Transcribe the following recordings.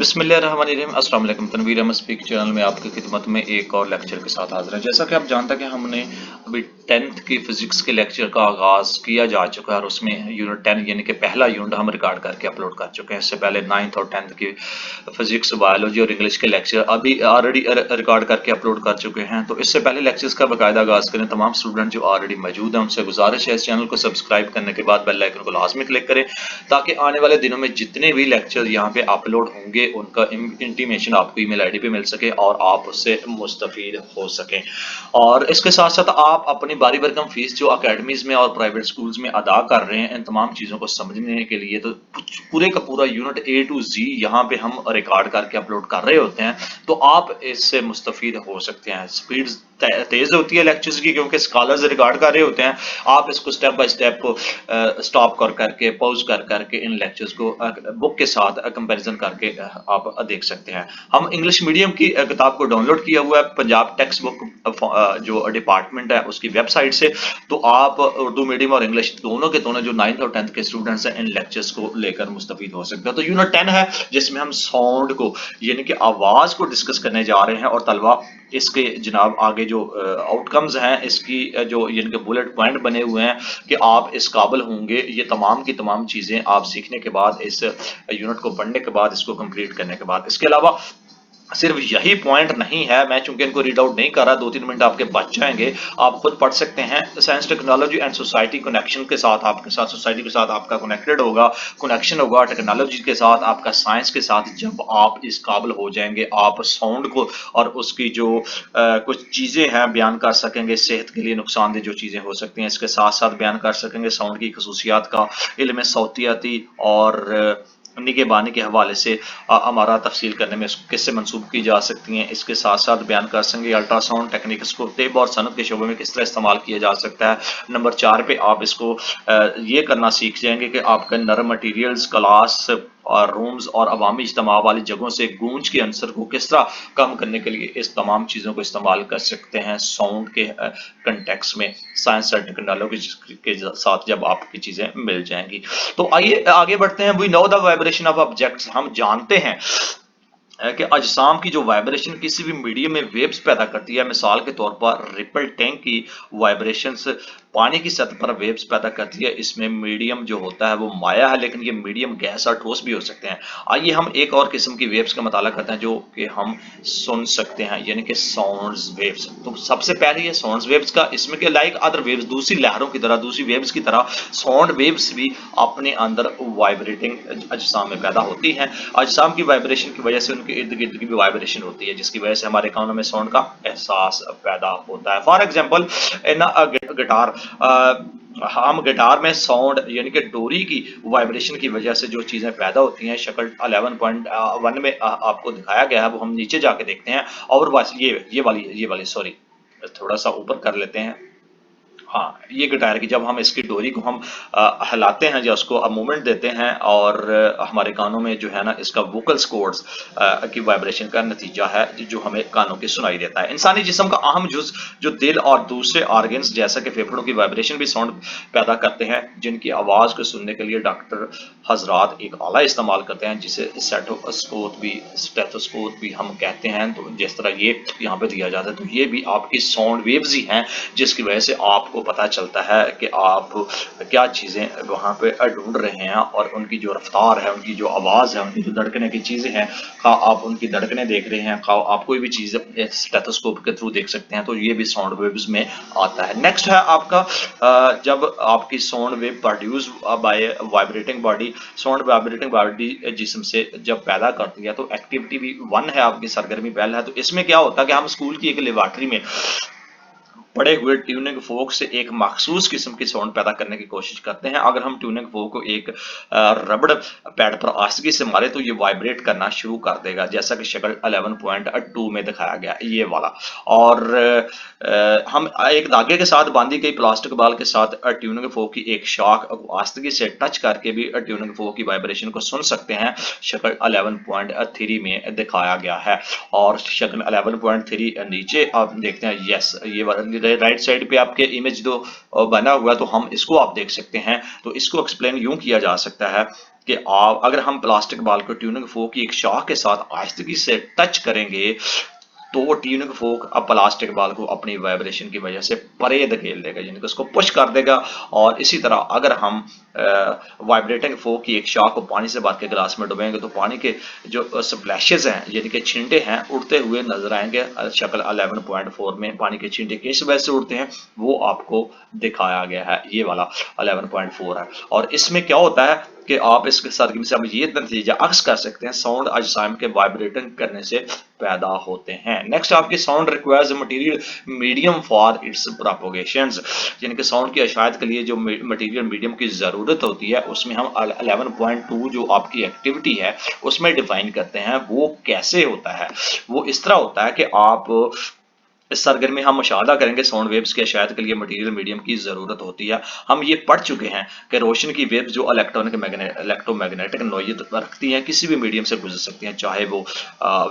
बिस्मिल्लाहिर्रहमानिर्रहीम। अस्सलाम वालेकुम। तनवीर अहमद स्पीक चैनल में आपकी खिदमत में एक और लेक्चर के साथ हाजिर है। जैसा कि आप जानते हैं कि हमने अभी 10th की फिजिक्स के लेक्चर का आगाज़ किया जा चुका है और उसमें यूनिट 10 यानी कि पहला यूनिट हम रिकॉर्ड करके अपलोड कर चुके हैं। इससे पहले 9th और 10th की फिजिक्स, बायोलॉजी और इंग्लिश के लेक्चर अभी ऑलरेडी रिकॉर्ड करके अपलोड कर चुके हैं। तो इससे पहले लेक्चर्स का बाकायदा आगाज़ करें। तमाम स्टूडेंट जो ऑलरेडी मौजूद हैं उनसे गुजारिश है इस चैनल को सब्सक्राइब करने के बाद बेल आइकन को लाजमी क्लिक करें, ताकि आने वाले दिनों में जितने भी लेक्चर यहाँ पे अपलोड होंगे उनका इंटीमेशन आपको ईमेल आईडी पे मिल सके और आप उससे मुस्तफीद हो सकें। और इसके साथ साथ आप अपनी बारी भरकम फीस जो अकेडमीज में और प्राइवेट स्कूल्स में अदा कर रहे हैं इन तमाम चीज़ों को समझने के लिए, तो पूरे का पूरा यूनिट A to Z यहाँ पे हम रिकॉर्ड करके अपलोड कर रहे होते हैं, तो आप इससे मुस्तफीद हो सकते हैं। स्पीड तेज होती है लेक्चर्स की क्योंकि स्कॉलर्स रिकॉर्ड कर रहे होते हैं। आप इसको स्टेप बाय स्टेप को स्टॉप कर करके पॉज कर करके इन लेक्चर्स को बुक के साथ कंपैरिजन करके आप देख सकते हैं। हम इंग्लिश मीडियम की किताब को डाउनलोड किया हुआ है पंजाब टेक्स्ट बुक जो डिपार्टमेंट है उसकी वेबसाइट से। तो आप उर्दू मीडियम और इंग्लिश दोनों के दोनों जो 9th और 10th के स्टूडेंट्स हैं इन लेक्चर्स को लेकर मुस्तफीद हो सकते हैं। तो यूनिट 10 है जिसमें हम साउंड को यानी कि आवाज को डिस्कस करने जा रहे हैं और तलबा इसके जनाब आगे जो आउटकम्स हैं इसकी जो यानी कि बुलेट पॉइंट बने हुए हैं कि आप इस काबिल होंगे, ये तमाम की तमाम चीज़ें आप सीखने के बाद इस यूनिट को पढ़ने के बाद इसको कंप्लीट करने के बाद। इसके अलावा सिर्फ यही पॉइंट नहीं है, मैं चूंकि इनको रीड आउट नहीं कर रहा, 2-3 मिनट आपके बच जाएंगे, आप खुद पढ़ सकते हैं। Science technology and society connection के साथ आपके साथ सोसाइटी के साथ आपका कनेक्टेड होगा, कनेक्शन होगा टेक्नोलॉजी के साथ, आपका साइंस के साथ। जब आप इस काबिल हो जाएंगे आप साउंड को और उसकी जो कुछ चीज़ें हैं बयान कर सकेंगे, सेहत के लिए नुकसानदेह जो चीज़ें हो सकती हैं इसके साथ साथ बयान कर सकेंगे। साउंड की खसूसियात का इल्म सौतियाती और निगहबानी के हवाले से हमारा तफसील करने में किससे मंसूब की जा सकती हैं इसके साथ साथ बयान कर सकेंगे। अल्ट्रासाउंड टेक्निक इसको तिब और सनत के शोबे में किस तरह इस्तेमाल किया जा सकता है। नंबर 4 पे आप इसको ये करना सीख जाएंगे कि आपका नरम मटीरियल्स क्लास और रूम्स और अवामी इज्तिमा वाली जगहों से गूंज के अंसर को किस तरह कम करने के लिए इस तमाम चीज़ों को इस्तेमाल कर सकते हैं साउंड के कंटेक्स में। साइंस और टेक्नोलॉजी के साथ जब आपकी चीज़ें मिल जाएंगी, तो आइए आगे बढ़ते हैं। We know the vibration of objects, हम जानते हैं कि अजसाम की जो वाइब्रेशन किसी भी मीडियम में वेव्स पैदा करती है। मिसाल के तौर पर रिपल टैंक की वाइब्रेशंस पानी की सतह पर वेव्स पैदा करती है। इसमें मीडियम जो होता है वो माया है, लेकिन ये मीडियम गैस और ठोस भी हो सकते हैं। आइए हम एक और किस्म की वेव्स का मुताला करते हैं जो कि हम सुन सकते हैं, यानी कि साउंड्स वेव्स। तो सबसे पहले ये साउंड्स वेव्स का, इसमें के लाइक अदर वेव्स, दूसरी लहरों की तरह, दूसरी वेव्स की तरह साउंड वेव्स भी अपने अंदर वाइब्रेटिंग अजसाम में पैदा होती हैं। अजसाम की वाइब्रेशन की वजह से उनके इर्द गिर्द की भी वाइब्रेशन होती है, जिसकी वजह से हमारे कानों में साउंड का एहसास पैदा होता है। फॉर एग्जाम्पल इन गिटार, हम गिटार में साउंड यानी कि डोरी की वाइब्रेशन की वजह से जो चीज़ें पैदा होती हैं, शक्ल 11.1 में आपको दिखाया गया है, वो हम नीचे जाके देखते हैं। और बस ये वाली सॉरी, थोड़ा सा ऊपर कर लेते हैं। हाँ, ये गिटार की जब हम इसकी डोरी को हम हिलाते हैं या उसको मूवमेंट देते हैं और हमारे कानों में जो है ना इसका वोकल्स कॉर्ड्स की वाइब्रेशन का नतीजा है जो हमें कानों की सुनाई देता है। इंसानी जिस्म का अहम जुज जो दिल और दूसरे ऑर्गन्स जैसा कि फेफड़ों की वाइब्रेशन भी साउंड पैदा करते हैं, जिनकी आवाज़ को सुनने के लिए डॉक्टर हजरात एक आला इस्तेमाल करते हैं जिसे स्टेथोस्कोप भी हम कहते हैं। तो जिस तरह ये यहाँ पे दिया जाता है, तो ये भी आपकी साउंड वेव्स ही हैं जिसकी वजह से आपको पता चलता है कि आप क्या चीज़ें वहाँ पे ढूंढ रहे हैं और उनकी जो रफ्तार है, उनकी जो आवाज़ है, उनकी जो धड़कने की चीज़ें हैं, खा आप उनकी धड़कने देख रहे हैं, खा आप कोई भी चीज़ स्टेथोस्कोप के थ्रू देख सकते हैं, तो ये भी साउंड वेव्स में आता है। नेक्स्ट है आपका जब आपकी sound wave produce by vibrating body, sound vibrating body जिस्म से जब पैदा करती है, तो एक्टिविटी भी 1 है, आपकी सरगर्मी पहल है। तो इसमें क्या होता है कि हम स्कूल की एक लेबॉर्ट्री में पड़े हुए ट्यूनिंग फोक से एक मखसूस किस्म की साउंड पैदा करने की कोशिश करते हैं। अगर हम ट्यूनिंग फोक को एक रबड़ पैड पर आसानी से मारे तो ये वाइब्रेट करना शुरू कर देगा, जैसा कि शक्ल 11.2 में दिखाया गया ये वाला। और हम एक धागे के साथ बांधी गई प्लास्टिक बाल के साथ ट्यूनिंग फोक की एक शाख आसानी से टच करके भी ट्यूनिंग फोक की वाइब्रेशन को सुन सकते हैं, शक्ल 11.3 में दिखाया गया है। और शक्ल 11.3 नीचे आप देखते हैं, यस ये राइट साइड पे आपके इमेज जो बना हुआ है, तो हम इसको आप देख सकते हैं। तो इसको एक्सप्लेन यूं किया जा सकता है कि आप अगर हम प्लास्टिक बॉल को ट्यूनिंग फोर्क की एक शाख के साथ आहिस्तगी से टच करेंगे, तो वो ट्यूनिंग फोर्क अब प्लास्टिक बॉल को अपनी वाइब्रेशन की वजह से परे धकेल देगा, यानी कि उसको पुश कर देगा। और इसी तरह अगर हम वाइब्रेटिंग फोर्क की एक शाख को पानी से भर के गिलास में डुबेंगे, तो पानी के जो स्प्लैशेज हैं, यानी कि छींटे हैं, उड़ते हुए नजर आएंगे। शक्ल 11.4 में पानी के छींटे किस वजह से उड़ते हैं वो आपको दिखाया गया है, ये वाला 11.4 है। और इसमें क्या होता है कि आप इसके सरगम से आप ये नतीजा अक्स कर सकते हैं, साउंड अजसाम के वाइब्रेटिंग करने से पैदा होते हैं। नेक्स्ट आपकी sound requires material medium for its propagations, यानी कि साउंड की अशायत के लिए जो मटेरियल मीडियम की जरूरत होती है, उसमें हम 11.2 जो आपकी एक्टिविटी है उसमें डिफाइन करते हैं। वो कैसे होता है, वो इस तरह होता है कि आप इस सरगर्मी में हम मुशाहदा करेंगे साउंड वेव्स के अशायत के लिए मटेरियल मीडियम की ज़रूरत होती है। हम ये पढ़ चुके हैं कि रोशन की वेव्स जो इलेक्ट्रोमैग्नेटिक नोयत रखती हैं किसी भी मीडियम से गुजर सकती हैं, चाहे वो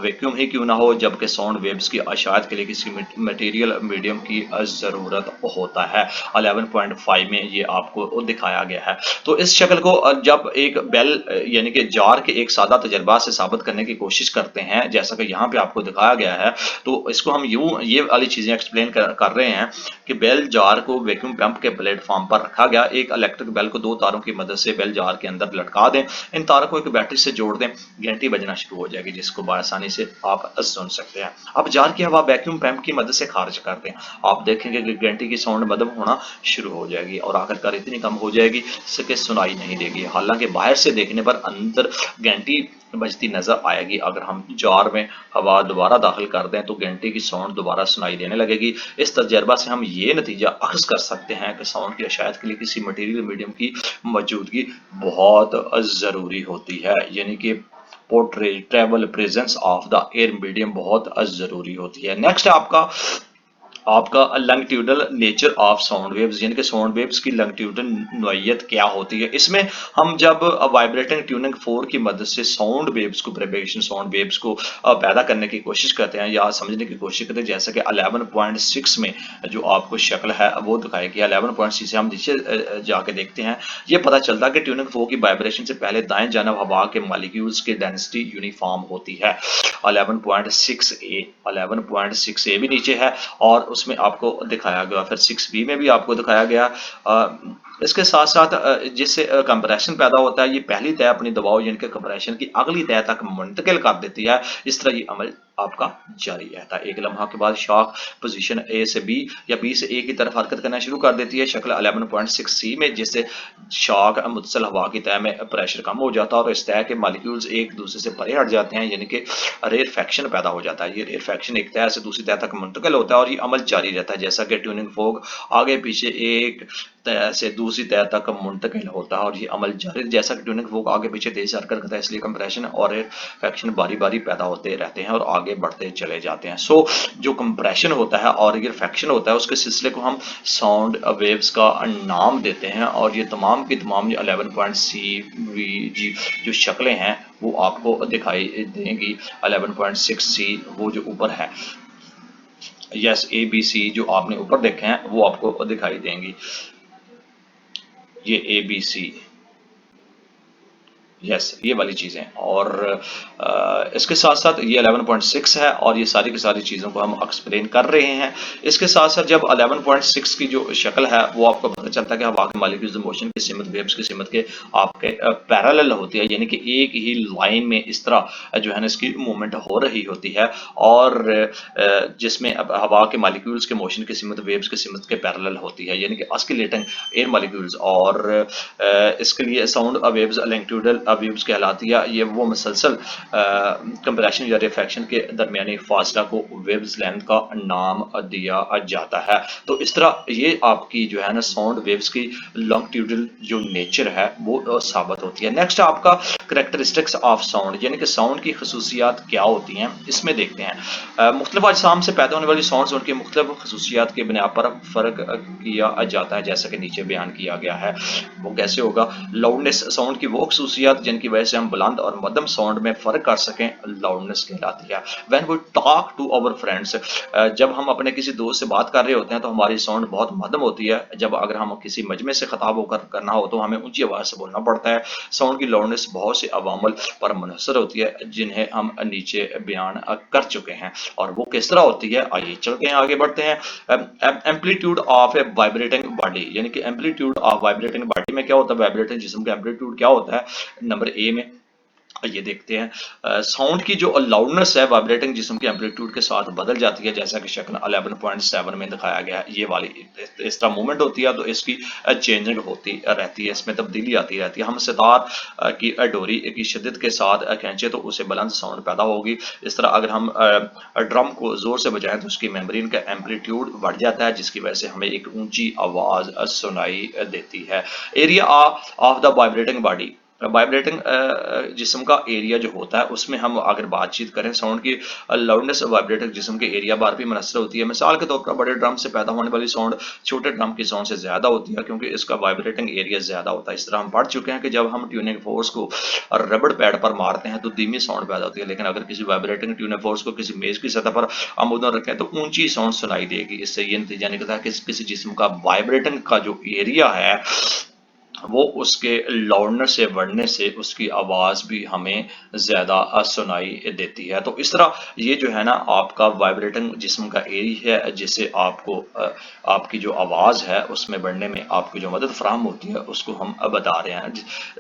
वैक्यूम ही क्यों ना हो, जबकि साउंड वेव्स की अशायत के लिए किसी मटेरियल मीडियम की ज़रूरत होता है। 11.5 में ये आपको दिखाया गया है। तो इस शक्ल को जब एक बेल यानी कि जार के एक सादा तजर्बा से साबित करने की कोशिश करते हैं, जैसा कि यहाँ पे आपको दिखाया गया है, तो इसको हम यूं ये वाली चीजें एक्सप्लेन कर रहे हैं कि बेल जार को वैक्यूम पंप के प्लेटफॉर्म पर रखा गया। एक इलेक्ट्रिक बेल को दो तारों की मदद से बेल जार के अंदर लटका दें, इन तारों को एक बैटरी से जोड़ दें, घंटी बजना शुरू हो जाएगी, जिसको आसानी से आप सुन सकते हैं। अब जार की हवा वैक्यूम पंप की मदद से खारिज कर दें, आप देखेंगे कि घंटी की साउंड मदद होना शुरू हो जाएगी और आखिरकार इतनी कम हो जाएगी कि सुनाई नहीं देगी। हालांकि बाहर से देखने पर अंदर घंटी बजती नजर आएगी। अगर हम जार में हवा दोबारा दाखिल कर दें तो घंटी की साउंड दोबारा सुनाई देने लगेगी। इस तजर्बा से हम ये नतीजा अख्ज़ कर सकते हैं कि साउंड की अशायत के लिए किसी मटेरियल मीडियम की मौजूदगी बहुत ज़रूरी होती है, यानी कि portable presence of the air medium बहुत ज़रूरी होती है। नेक्स्ट आपका longitudinal nature of sound waves, यानी कि साउंड वेव्स की लॉन्गिट्यूडल नोयत क्या होती है। इसमें हम जब वाइब्रेटिंग ट्यूनिंग फोर्क की मदद से साउंड वेव्स को प्रोपगेशन साउंड वेव्स को पैदा करने की कोशिश करते हैं या समझने की कोशिश करते हैं, जैसा कि 11.6 में जो आपको शक्ल है वो दिखाएगी। 11.6 से हम नीचे जाके देखते हैं, ये पता चलता है कि ट्यूनिंग फोर्क की वाइब्रेशन से पहले दाएं जानब हवा के मॉलिक्यूल्स की डेंसिटी यूनिफॉर्म होती है। 11.6 भी नीचे है और उसमें आपको दिखाया गया, फिर 6B में भी आपको दिखाया गया। इसके साथ साथ जिससे कंप्रेशन पैदा होता है, ये पहली तय अपनी दबाव यानी कि कंप्रेशन की अगली तय तक मुंतकिल कर देती है। इस तरह ये अमल आपका जारी रहता है। एक लम्हा के बाद शाख पोजीशन A से B या B से A की तरफ हरकत करना शुरू कर देती है। शक्ल 11.6C में जिससे शाख मुतसल हवा की तय में प्रेशर कम हो जाता है और इस तय के मॉलिक्यूल्स एक दूसरे से परे हट जाते हैं, यानी कि रेयरफेक्शन पैदा हो जाता है। ये रेयरफेक्शन एक तय से दूसरी तय तक मुंतकिल होता है और ये अमल जारी रहता है, जैसा कि ट्यूनिंग फोर्क आगे पीछे एक तय से दूसरी तय तक मुंतकिल होता है और ये अमल जारी, जैसा कि ट्यूनिंग फोर्क आगे पीछे तेज हरकत करता है, इसलिए कंप्रेशन और रेयरफेक्शन बारी बारी पैदा होते रहते हैं और आगे बढ़ते चले जाते हैं। सो जो कंप्रेशन होता है और रेयरफेक्शन होता है, उसके सिलसिले को हम साउंड वेव्स का नाम देते हैं और ये तमाम की तमाम 11.CVG जो शक्लें हैं वो आपको दिखाई देंगी। 11.6C वो जो ऊपर है, यस ABC जो आपने ऊपर देखे हैं वो आपको दिखाई देंगी, ये ABC, यस ये वाली चीज़ें। और इसके साथ साथ ये 11.6 है और ये सारी की सारी चीज़ों को हम एक्सप्लेन कर रहे हैं। इसके साथ साथ जब 11.6 की जो शक्ल है वो आपको पता चलता है कि हवा के मॉलिक्यूल्स मोशन की सिमत वेव्स की सिमत के आपके पैरेलल होती है, यानी कि एक ही लाइन में इस तरह जो है ना इसकी मूवमेंट हो रही होती है और जिसमें अब हवा के मॉलिक्यूल्स के मोशन की सिमत वेव्स की सिमत के पैरेलल होती है, यानी कि ऑस्किलेटिंग एयर मॉलिक्यूल्स। और इसके लिए साउंड वेव्स लॉन्गिट्यूडल वेव्स कहलाती है। ये वो मुसलसल कंप्रेशन या रेफेक्शन के दरमियानी फासला को वेव्स लेंथ का नाम दिया जाता है। तो इस तरह ये आपकी जो है ना साउंड वेव्स की लॉन्गिट्यूडल जो नेचर है वो साबित होती है। नेक्स्ट आपका करैक्टरिस्टिक्स ऑफ साउंड, यानी कि साउंड की खसूसियात क्या होती हैं, इसमें देखते हैं। मुख्तलिफ अजसाम से पैदा होने वाली साउंड्स उनकी मुख्तलिफ खसूसियात की बिना पर फ़र्क किया जाता है, जैसा कि नीचे बयान किया गया है। वो कैसे होगा, लाउडनेस साउंड की वो खसूसियात जिनकी वजह से हम बुलंद और मध्यम साउंड में फ़र्क कर सकें लाउडनेस कहलाती है। When we talk to our friends, जब हम अपने किसी दोस्त से बात कर रहे होते हैं तो हमारी साउंड बहुत मध्यम होती है। जब अगर हम किसी मजमे से खिताब होकर करना हो तो हमें ऊंची आवाज़ से बोलना पड़ता है। साउंड की लाउडनेस बहुत से अवामल पर मुनहसर होती है जिन्हें हम नीचे बयान कर चुके हैं। और वो किस तरह होती है, आइए चलते हैं आगे बढ़ते हैं। Amplitude of A vibrating body, यानी कि एम्पलीट्यूड ऑफ वाइब्रेटिंग बॉडी में क्या होता है, वाइब्रेटिंग जिस्म का एम्पलीट्यूड क्या होता है। नंबर ए में ये देखते हैं, साउंड की जो लाउडनेस है वाइब्रेटिंग जिस्म के एम्पलीट्यूड के साथ बदल जाती है, जैसा कि शक्ल 11.7 में दिखाया गया है। ये वाली इस तरह मूवमेंट होती है तो इसकी चेंजिंग होती रहती है, इसमें तब्दीली आती रहती है। हम सितार की डोरी की शिद्दत के साथ खींचे तो उसे बुलंद साउंड पैदा होगी। इस तरह अगर हम ड्रम को जोर से बजाएं तो उसकी मेम्ब्रेन का एम्पलीट्यूड बढ़ जाता है, जिसकी वजह से हमें एक ऊंची आवाज सुनाई देती है। Area of the vibrating body, vibrating जिस्म का एरिया जो होता है उसमें हम अगर बातचीत करें, साउंड की लाउडनेस वाइब्रेटिंग जिस्म के एरिया बार भी मुनहसर होती है। मिसाल के तौर पर बड़े ड्रम से पैदा होने वाली साउंड छोटे ड्रम की साउंड से ज़्यादा होती है क्योंकि इसका वाइब्रेटिंग एरिया ज़्यादा होता है। इस तरह हम पढ़ चुके हैं कि जब हम ट्यूनिंग फोर्स को रबड़ पैड पर मारते हैं तो धीमी साउंड पैदा होती है, लेकिन अगर किसी वाइब्रेटिंग ट्यूनिंग फोर्स को किसी मेज की सतह पर हम उधर रखें तो ऊंची साउंड सुनाई देगी। इससे ये नतीजा निकलता है कि किसी जिस्म का वाइब्रेटिंग का जो एरिया है वो उसके लाउडनेस से बढ़ने से उसकी आवाज़ भी हमें ज़्यादा सुनाई देती है। तो इस तरह ये जो है ना आपका वाइब्रेटिंग जिस्म का एरिया है जिससे आपको आपकी जो आवाज़ है उसमें बढ़ने में आपको जो मदद फराहम होती है उसको हम बता रहे हैं।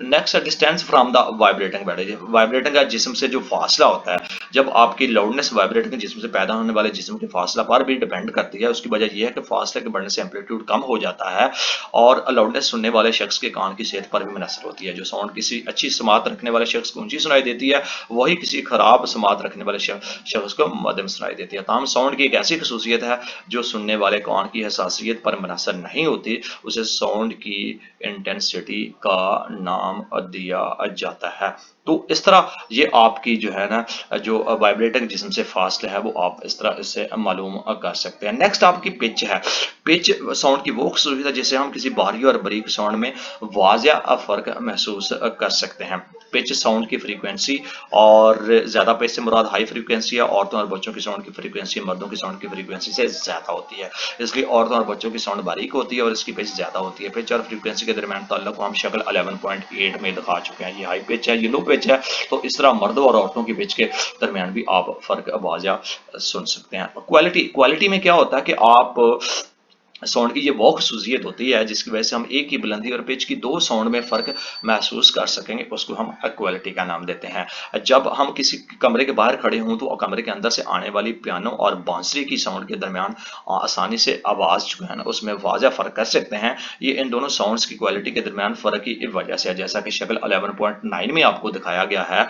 नेक्स्ट है distance from the vibrating body, vibrating का जिस्म से जो फासला होता है, जब आपकी लाउडनेस वाइब्रेटिंग जिस्म से पैदा होने वाले जिस्म के फासला पर भी डिपेंड करती है। उसकी वजह यह है कि फासले के बढ़ने से एम्पलीट्यूड कम हो जाता है और लाउडनेस सुनने वाले शख्स के कान की सेहत पर भी मुनहसर होती है। जो साउंड किसी अच्छी समात रखने वाले शख्स को ऊंची सुनाई देती है वही किसी खराब समात रखने वाले शख्स को मध्यम सुनाई देती है। ताहम साउंड की एक ऐसी खसूसियत है जो सुनने वाले कान की हसासियत पर मुनहसर नहीं होती, उसे साउंड की इंटेंसिटी का नाम दिया जाता है। तो इस तरह ये आपकी जो है ना जो वाइब्रेटिंग जिस्म से फासला है वो आप इस तरह इससे मालूम कर सकते हैं। नेक्स्ट आपकी पिच है। पिच साउंड की वो खसूसियत है जिससे हम किसी बाहरी और बारीक साउंड में वाज़ेह फ़र्क महसूस कर सकते हैं। पिच साउंड की फ्रीक्वेंसी, और ज़्यादा पिच से मुराद हाई फ्रीक्वेंसी है। औरतों और बच्चों की साउंड की फ्रीक्वेंसी मर्दों की साउंड की फ्रीक्वेंसी से ज़्यादा होती है, इसलिए औरतों और बच्चों की साउंड बारीक होती है और इसकी पिच ज़्यादा होती है। पिच और फ्रीक्वेंसी के दरमियान ताल्लुक को हम शक्ल 11.8 में दिखा चुके हैं। ये हाई पिच है, ये लो पिच है। तो इस तरह मर्दों और औरतों की पिच के दरमियान भी आप फ़र्क वाज़ेह सुन सकते हैं। क्वालिटी में क्या होता है कि आप साउंड की ये वो खसूसियत होती है जिसकी वजह से हम एक ही बुलंदी और पिच की दो साउंड में फ़र्क महसूस कर सकेंगे, उसको हम क्वालिटी का नाम देते हैं। जब हम किसी कमरे के बाहर खड़े हों तो कमरे के अंदर से आने वाली पियानो और बांसुरी की साउंड के दरमियान आसानी से आवाज़ जो है ना उसमें वाज़ेह फ़र्क कर सकते हैं। ये इन दोनों साउंड्स की क्वालिटी के दरमियान फ़र्क की वजह से है, जैसा कि शक्ल 11.9 में आपको दिखाया गया है,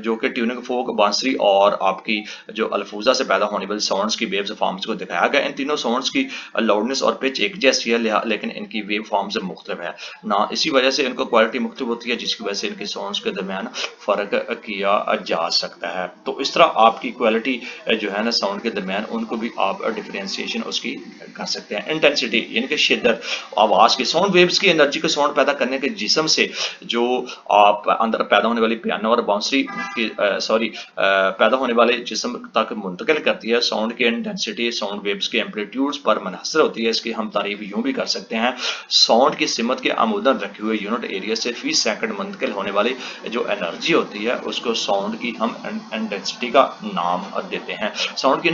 जो कि ट्यूनिंग फोक, बांसुरी और आपकी जो अल्फूजा से पैदा होने वाली साउंड्स की वेव्स फॉर्म्स को दिखाया गया। इन तीनों साउंड्स की लाउडनेस और पिच एक जैसी है लेकिन इनकी वेव फॉर्म से मुख्तलिफ है ना, इसी वजह से इनको क्वालिटी मुख्तलिफ होती है जिसकी वजह से इनके साउंड्स के दरमियान फ़र्क किया जा सकता है। तो इस तरह आपकी क्वालिटी जो है ना साउंड के दरमियान उनको भी आप डिफरेंशिएशन उसकी कर सकते हैं। इंटेंसिटी यानी कि शिद्दत, आवाज़ की साउंड वेव्स की एनर्जी को साउंड पैदा करने के जिस्म से जो आप अंदर पैदा होने वाली पियानो और बांसुरी की पैदा होने वाले जिस्म तक मुंतकिल करती है। साउंड की इंटेंसिटी साउंड वेव्स के एम्पलीट्यूड्स पर मुनहसर होती है। इसकी हम तारीफ यूं भी कर सकते हैं, साउंड की सिमत के आमूदन रखे हुए यूनिट एरिया से फी सेकंड मुंतकिल होने वाली जो एनर्जी होती है उसको साउंड की हम इंटेंसिटी का नाम देते हैं। साउंड की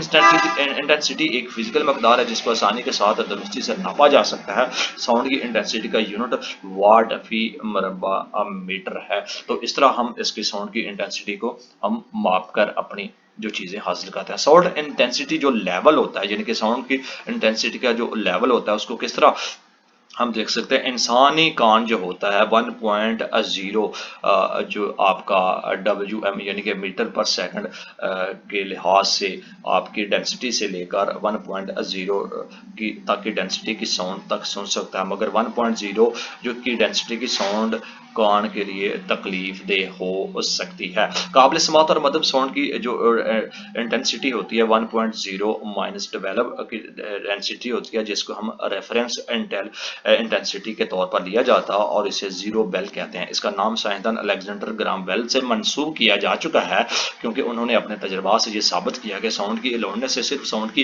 इंटेंसिटी एक फिजिकल मकदार है जिसको आसानी के साथ दुरुस्ती से नापा जा सकता है। साउंड की इंटेंसिटी का यूनिट वाट फी मरबा मीटर है। तो इस तरह हम इसकी साउंड की इंटेंसिटी को हम माप कर अपनी जो चीज़ें हासिल करते हैं। साउंड इंटेंसिटी जो लेवल होता है यानी कि साउंड की इंटेंसिटी का जो लेवल होता है उसको किस तरह हम देख सकते हैं। इंसानी कान जो होता है 1.0 जो आपका WM यानी कि मीटर पर सेकंड के लिहाज से आपकी डेंसिटी से लेकर 1.0 की तक की डेंसिटी की साउंड तक सुन सकता है, मगर 1.0 जो की डेंसिटी की साउंड कान के लिए तकलीफ दे हो सकती है। काबिल समात और मध्यम साउंड की जो इंटेंसिटी होती है 1.0 माइनस डेवलप की डेंसिटी होती है जिसको हम रेफरेंस इंटेंसिटी के तौर पर लिया जाता है और इसे जीरो बेल कहते हैं। इसका नाम साइंसदान अलेक्जेंडर ग्राहम बेल से मंसूब किया जा चुका है, क्योंकि उन्होंने अपने तजर्बा से ये साबित किया कि साउंड की लाउडनेस से सिर्फ साउंड की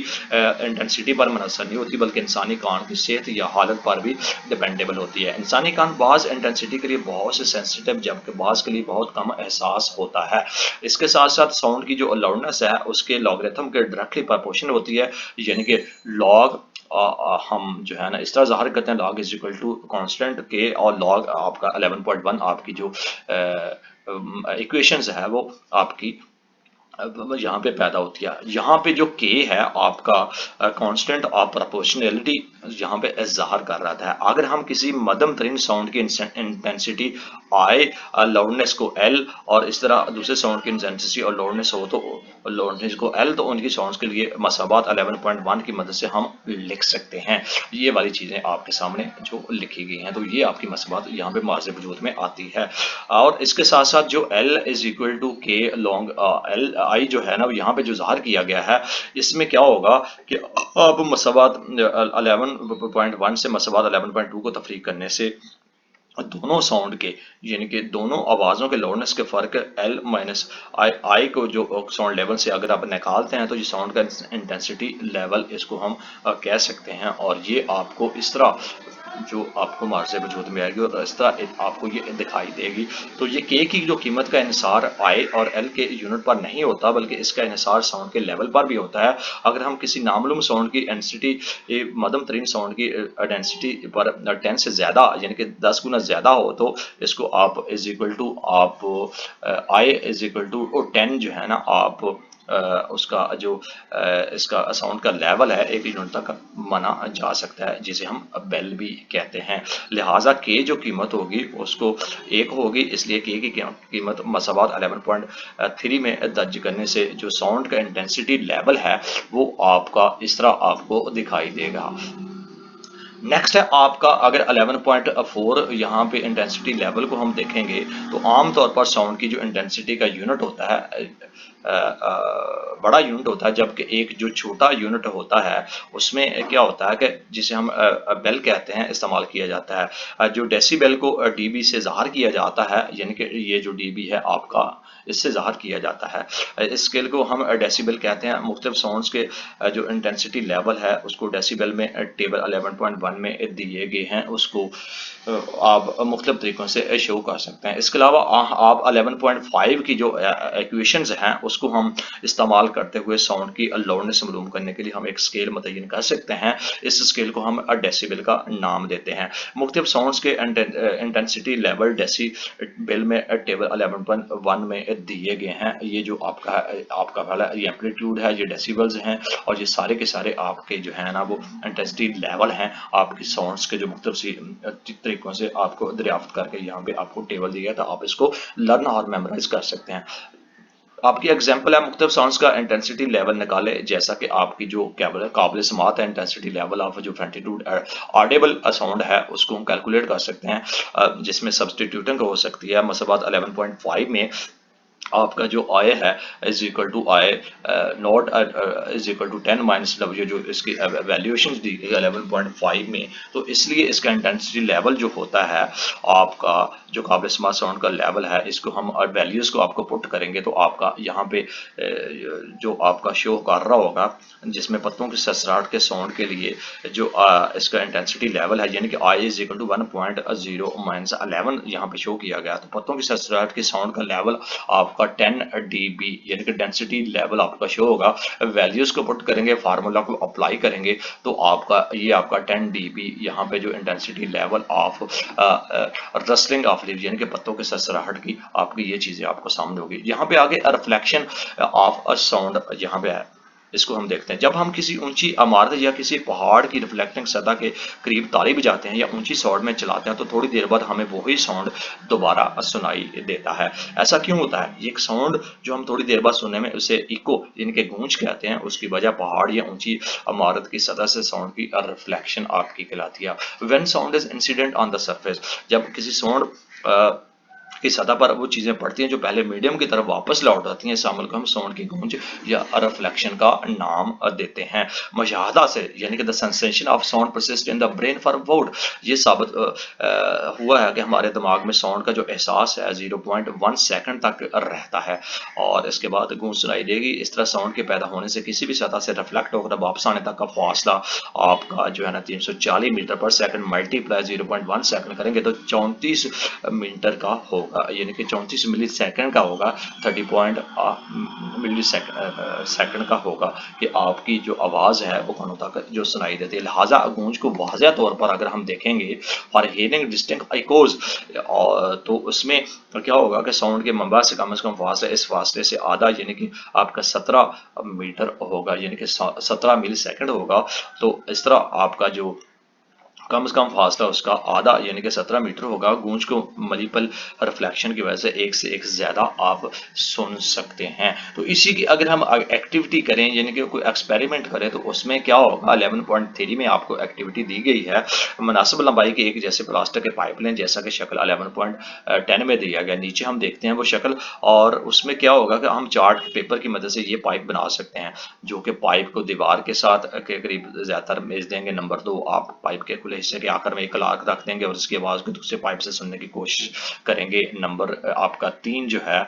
इंटेंसिटी पर मुनहसर नहीं होती, बल्कि इंसानी कान की सेहत या हालत पर भी डिपेंडेबल होती है। इंसानी कान बाज इंटेंसिटी के लिए बहुत से सेंसिटिव, जबकि बाज के लिए बहुत कम एहसास होता है। इसके साथ साथ साउंड की जो लाउडनेस है उसके लॉगरिथम के डायरेक्टली प्रोपोर्शनल होती है, यानी कि लॉग हम जो है ना इस तरह ज़ाहिर करते हैं, log is equal to constant k, और लॉग आपका 11.1 आपकी जो इक्वेशंस है वो आपकी यहाँ पे पैदा होती है। यहाँ पे जो के है आपका कांस्टेंट ऑफ प्रोपोर्शनैलिटी यहाँ पे ज़ाहिर कर रहा था। अगर हम किसी मध्यम तरीन साउंड की इंटेंसिटी आई, लाउडनेस को एल, और इस तरह दूसरे साउंड की इंटेंसिटी और लाउडनेस हो तो लाउडनेस को एल, तो उनकी साउंड्स के लिए मसाबात 11.1 की मदद से हम लिख सकते हैं। ये वाली चीज़ें आपके सामने जो लिखी गई हैं, तो ये आपकी मसाबात यहाँ पे मार्ज़ वजूद में आती है। और इसके साथ साथ जो एल इज इक्वल टू के लॉन्ग एल आई जो है ना यहाँ पे जो ज़ाहिर किया गया है, इसमें क्या होगा कि अब मसाबात 11.1 से मसाबात 11.2 को तफरीक करने से दोनों साउंड के, यानी कि दोनों आवाज़ों के लाउडनेस के फ़र्क एल माइनस आई को जो साउंड लेवल से अगर आप निकालते हैं तो ये साउंड का इंटेंसिटी लेवल इसको हम कह सकते हैं। और ये आपको इस तरह जो आपको मार्ज़े वजूद में आएगी और इस तरह आपको ये दिखाई देगी। तो ये के की जो कीमत का इन्हिसार आई और एल के यूनिट पर नहीं होता, बल्कि इसका इन्हिसार साउंड के लेवल पर भी होता है। अगर हम किसी नामालूम साउंड की डेंसिटी, मध्यम तरीन साउंड की डेंसिटी पर 10 से ज़्यादा, यानी कि 10 गुना ज़्यादा हो, तो इसको आप इज इक्वल टू आप आई इज इक्वल टू 10 जो है ना आप उसका जो इसका साउंड का लेवल है एक यूनिट तक माना जा सकता है, जिसे हम बेल भी कहते हैं। लिहाजा के जो कीमत होगी उसको एक होगी, इसलिए के की कीमत मसाबात 11.3 में दर्ज करने से जो साउंड का इंटेंसिटी लेवल है वो आपका इस तरह आपको दिखाई देगा। नेक्स्ट है आपका, अगर 11.4 यहाँ पे इंटेंसिटी लेवल को हम देखेंगे तो आम तौर पर साउंड की जो इंटेंसिटी का यूनिट होता है बड़ा यूनिट होता है, जबकि एक जो छोटा यूनिट होता है उसमें क्या होता है कि जिसे हम बेल कहते हैं इस्तेमाल किया जाता है। जो डेसीबेल को डीबी से ज़ाहिर किया जाता है, यानी कि ये जो डीबी है आपका इससे ज़ाहिर किया जाता है। इस स्केल को हम डेसीबल कहते हैं। मुख्तलिफ साउंड्स के जो इंटेंसिटी लेवल है उसको डेसीबल में टेबल 11.1 में दिए गए हैं, उसको आप मुख्तलिफ तरीक़ों से शो कर सकते हैं। इसके अलावा आप 11.5 की जो इक्वेशंस हैं उसको हम इस्तेमाल करते हुए साउंड की लाउडनेस मालूम करने के लिए हम एक स्केल मुतय्यन कर सकते हैं। इस स्केल को हम डेसीबल का नाम देते हैं। मुख्तलिफ साउंड्स के इंटेंसिटी लेवल डेसीबल में टेबल 11.1 में दिए गए हैं। ये जो आपका वाला ये एम्पलीट्यूड है, ये डेसिबल्स हैं, और ये सारे के सारे आपके जो है ना वो इंटेंसिटी लेवल हैं आपकी साउंड्स के, जो मुख्तलिफ तरीकों से आपको दरियाफ्त करके यहाँ पे आपको टेबल दिया था, आप इसको लर्न और मेमोराइज कर सकते हैं। आपकी एग्जाम्पल है मुख्तलिफ साउंड्स का इंटेंसिटी लेवल निकाले, जैसा कि आपकी जो काबिल समात है इंटेंसिटी लेवल ऑफ जो फ्रेंटिट्यूड ऑडिबल साउंड है उसको हम कैलकुलेट कर सकते हैं, जिसमें सब्सटीट्यूटिंग हो सकती है। मसबात 11.5 में आपका जो आय है is equal to I naught is equal to 10 minus W, जो इसकी वैल्यूएशन दी गई 11.5 में, तो इसलिए इसका इंटेंसिटी लेवल जो होता है आपका जो काबिल स्मार्ट साउंड का लेवल है, इसको हम वैल्यूज़ को आपको पुट करेंगे तो आपका यहाँ पे जो आपका शो कर रहा होगा, जिसमें पत्तों की ससराहट के साउंड के लिए जो इसका इंटेंसिटी लेवल है, यानी कि I is equal to 1.0 minus 11 यहाँ पे शो किया गया। तो पत्तों की ससराहट के साउंड का लेवल आपका 10 dB, यानी कि डेंसिटी लेवल आपका शो होगा। वैल्यूज़ को पुट करेंगे, फार्मूला को अप्लाई करेंगे, तो आपका ये आपका 10 dB यहाँ पे जो intensity level of rustling of leaves, यानी कि पत्तों के ससराहट की आपकी ये चीज़ें आपको सामने होगी। यहाँ पे आगे रिफ्लेक्शन ऑफ अ साउंड यहाँ पे है, इसको हम देखते हैं। जब हम किसी ऊंची इमारत या किसी पहाड़ की रिफ्लेक्टिंग सतह के करीब ताली बजाते हैं या ऊंची साउंड में चलाते हैं, तो थोड़ी देर बाद हमें वही साउंड दोबारा सुनाई देता है। ऐसा क्यों होता है? ये एक साउंड जो हम थोड़ी देर बाद सुनने में उसे इको, यानी कि गूंज कहते हैं, उसकी वजह पहाड़ या ऊंची इमारत की सतह से साउंड की रिफ्लेक्शन आपकी कहलाती है। When sound is incident on the surface, जब किसी साउंड की सतह पर वो चीज़ें पड़ती हैं जो पहले मीडियम की तरफ वापस लौट आती हैं। इस अमल को हम साउंड की गूंज या रिफ्लेक्शन का नाम देते हैं। मुशाहदा से यानी कि the sensation of sound persist in the brain for would, ये साबित हुआ है कि हमारे दिमाग में साउंड का जो एहसास है 0.1 सेकंड तक रहता है और इसके बाद गूंज सुनाई देगी। इस तरह साउंड के पैदा होने से किसी भी सतह से रिफ्लेक्ट होकर वापस आने तक का फासला आपका जो है ना 340 metre per second multiply 0.1 second करेंगे तो 34 मीटर का होगा, यानी कि 34 मिली सेकंड का होगा। 30 मिली सेकंड का होगा कि आपकी जो आवाज़ है वो कानों तक जो सुनाई देती है। लिहाजा गूंज को वाज़ह तौर पर अगर हम देखेंगे फॉर हियरिंग डिस्टिंक्ट इकोज, तो उसमें क्या होगा कि साउंड के मंबा से कम फासला इस फासले से आधा यानी कि आपका 17 मीटर होगा, यानी कि 17 मिली सेकंड होगा। तो इस तरह आपका जो कम से कम फासला उसका आधा यानी कि 17 मीटर होगा। गूंज को मल्टीपल रिफ्लेक्शन की वजह से एक से एक ज़्यादा आप सुन सकते हैं। तो इसी की अगर हम एक्टिविटी करें यानी कि कोई एक्सपेरिमेंट करें तो उसमें क्या होगा। 11.3 में आपको एक्टिविटी दी गई है। मुनासिब लंबाई के एक जैसे प्लास्टिक के पाइप लें जैसा कि शक्ल 11.10 में दिया गया। नीचे हम देखते हैं वो शक्ल और उसमें क्या होगा कि हम चार्ट पेपर की मदद से ये पाइप बना सकते हैं जो कि पाइप को दीवार के साथ के करीब ज़्यादातर मेज देंगे। नंबर 2, आप पाइप के खुले हिस्से के आकर में एक क्लार्क रख देंगे और उसकी आवाज़ को दूसरे पाइप से सुनने की कोशिश करेंगे। नंबर आपका 3 जो है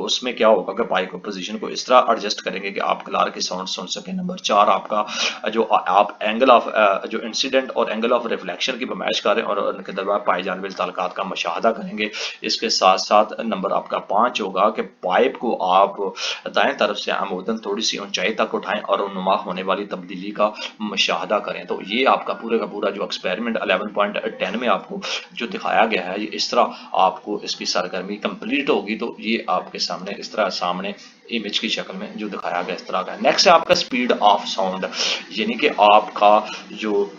उसमें क्या होगा कि पाइप को पोजीशन को इस तरह एडजस्ट करेंगे कि आप क्लार्क की साउंड सुन सकें। नंबर 4, आपका जो आप एंगल ऑफ जो इंसिडेंट और एंगल ऑफ रिफ्लेक्शन की पैमाइश करें और उनके दरमियान पाए जाने वाले ताल्लुकात का मुशाहदा करेंगे। इसके साथ साथ नंबर आपका 5 होगा कि पाइप को आप दाएं तरफ से आमूदन थोड़ी सी ऊंचाई तक उठाएं और नुमा होने वाली तब्दीली का मुशाहदा करें। तो ये आपका पूरे का पूरा जो एक्सपेरिमेंट 11.10 में आपको जो दिखाया गया है, ये इस तरह आपको इसकी सरगर्मी कंप्लीट होगी। तो ये आपके सामने इस तरह सामने इमेज की शक्ल में जो दिखाया गया इस तरह का। नेक्स्ट है आपका स्पीड ऑफ साउंड, यानी कि आपका जो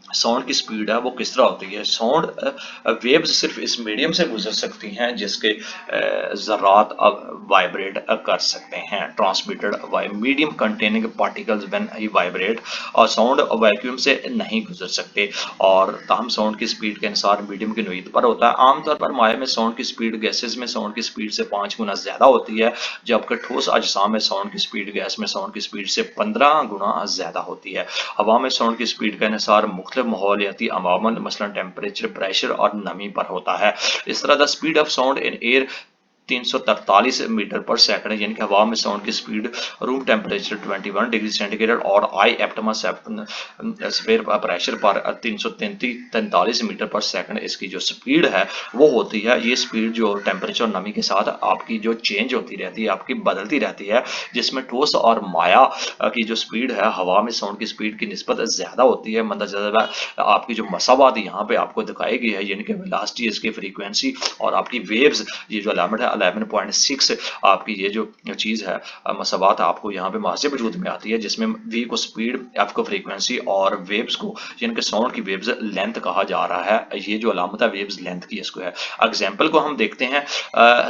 साउंड की स्पीड है वो किस तरह होती है। साउंड वेव्स सिर्फ इस मीडियम से गुजर सकती हैं जिसके ज़रात अब वाइब्रेट कर सकते हैं। Transmitted by medium containing particles when he vibrate, और साउंड वैक्यूम से नहीं गुजर सकते और ताहम साउंड की स्पीड के अनुसार मीडियम की नोयत पर होता है। आमतौर पर माया में साउंड की स्पीड गैसेज में साउंड की स्पीड से 5 गुना ज़्यादा होती है, जबकि ठोस अजसाम में साउंड की स्पीड गैस में साउंड की स्पीड से 15 गुना ज़्यादा होती है। हवा में साउंड की स्पीड का इंहिसार मुख्तलिफ माहौलियाती अवामल मसलन टेम्परेचर, प्रेशर और नमी पर होता है। इस तरह the speed of sound in air 343 metre per second, यानी कि हवा में साउंड की speed room temperature 21 degree centigrade और आई एटमॉस्फेयर प्रेशर पर 343 मीटर पर सेकंड इसकी जो स्पीड है वो होती है। ये स्पीड जो टेम्परेचर और नमी के साथ आपकी जो चेंज होती रहती है, आपकी बदलती रहती है, जिसमें ठोस और माया की जो स्पीड है हवा में साउंड की स्पीड की निस्बत ज़्यादा होती है। मतलब आपकी जो मसावाद यहाँ पे आपको दिखाई गई है, यानी कि वेलोसिटी, इसकी फ्रीक्वेंसी और आपकी वेव्स, ये जो अलामत है 11.6 आपकी ये जो चीज़ है मसावात आपको यहाँ पे मासे वजूद में आती है, जिसमें वी को स्पीड, एफ को फ्रीक्वेंसी और वेव्स को यानी कि साउंड की वेव्स लेंथ कहा जा रहा है। ये जो अलामत है वेव्स लेंथ की इसको है। एग्जाम्पल को हम देखते हैं,